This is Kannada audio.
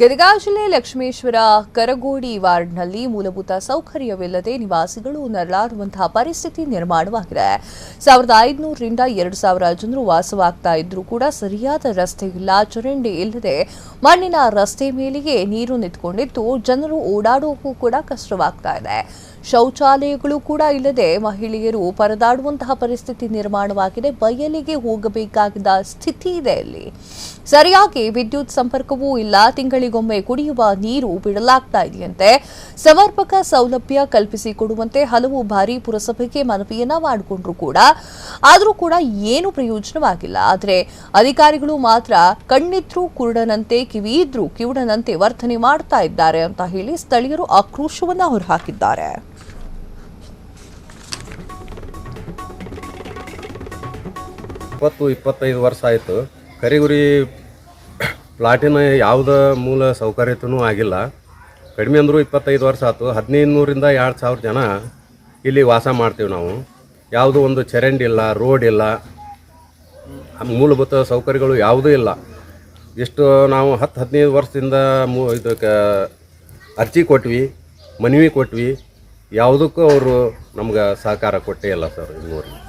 ಗದಗ ಜಿಲ್ಲೆ ಲಕ್ಷ್ಮೇಶ್ವರ ಕರಗೋಡಿ ವಾರ್ಡ್ನಲ್ಲಿ ಮೂಲಭೂತ ಸೌಕರ್ಯವಿಲ್ಲದೆ ನಿವಾಸಿಗಳು ನರಳಾಡುವಂತಹ ಪರಿಸ್ಥಿತಿ ನಿರ್ಮಾಣವಾಗಿದೆ. 1500 ರಿಂದ 2000 ಜನರು ವಾಸವಾಗ್ತಾ ಇದ್ರೂ ಕೂಡ ಸರಿಯಾದ ರಸ್ತೆ ಇಲ್ಲ, ಚರಂಡಿ ಇಲ್ಲದೆ ಮಣ್ಣಿನ ರಸ್ತೆ ಮೇಲೆಯೇ ನೀರು ನಿಂತುಕೊಂಡಿದ್ದು ಜನರು ಓಡಾಡೋಕ್ಕೂ ಕೂಡ ಕಷ್ಟವಾಗ್ತಾ ಇದೆ. ಶೌಚಾಲಯಗಳು ಕೂಡ ಇಲ್ಲದೆ ಮಹಿಳೆಯರು ಪರದಾಡುವಂತಹ ಪರಿಸ್ಥಿತಿ ನಿರ್ಮಾಣವಾಗಿದೆ. ಬಯಲಿಗೆ ಹೋಗಬೇಕಾದ ಸ್ಥಿತಿ ಇದೆ. ಇಲ್ಲಿ ಸರಿಯಾಗಿ ವಿದ್ಯುತ್ ಸಂಪರ್ಕವೂ ಇಲ್ಲ. ತಿಂಗಳಿಗೊಮ್ಮೆ ಕುಡಿಯುವ ನೀರು ಬಿಡಲಾಗ್ತಾ ಇದೆಯಂತೆ. ಸಮರ್ಪಕ ಸೌಲಭ್ಯ ಕಲ್ಪಿಸಿಕೊಡುವಂತೆ ಹಲವು ಬಾರಿ ಪುರಸಭೆಗೆ ಮನವಿಯನ್ನ ಮಾಡಿಕೊಂಡ್ರು ಆದರೂ ಕೂಡ ಏನು ಪ್ರಯೋಜನವಾಗಿಲ್ಲ. ಆದರೆ ಅಧಿಕಾರಿಗಳು ಮಾತ್ರ ಕಣ್ಣಿದ್ರೂ ಕುರುಡನಂತೆ, ಕಿವಿಯಿದ್ರೂ ಕಿವುಡನಂತೆ ವರ್ತನೆ ಮಾಡ್ತಾ ಇದ್ದಾರೆ ಅಂತ ಹೇಳಿ ಸ್ಥಳೀಯರು ಆಕ್ರೋಶವನ್ನ ಹೊರಹಾಕಿದ್ದಾರೆ. 25 ವರ್ಷ ಆಯಿತು. ಕರಿಗುರಿ ಪ್ಲಾಟಿನ ಯಾವುದೇ ಮೂಲ ಸೌಕರ್ಯತೆಯೂ ಆಗಿಲ್ಲ. ಕಡಿಮೆ ಅಂದರೂ 25 ವರ್ಷ ಆಯಿತು. 1500 ರಿಂದ 2000 ಜನ ಇಲ್ಲಿ ವಾಸ ಮಾಡ್ತೀವಿ ನಾವು. ಯಾವುದೂ ಒಂದು ಚರಂಡಿ ಇಲ್ಲ, ರೋಡ್ ಇಲ್ಲ, ಮೂಲಭೂತ ಸೌಕರ್ಯಗಳು ಯಾವುದೂ ಇಲ್ಲ. ಎಷ್ಟು ನಾವು 10-15 ವರ್ಷದಿಂದ ಇದಕ್ಕೆ ಅರ್ಜಿ ಕೊಟ್ವಿ, ಮನವಿ ಕೊಟ್ವಿ, ಯಾವುದಕ್ಕೂ ಅವರು ನಮ್ಗೆ ಸಹಕಾರ ಕೊಟ್ಟೇ ಇಲ್ಲ ಸರ್. ಇನ್ನೂರು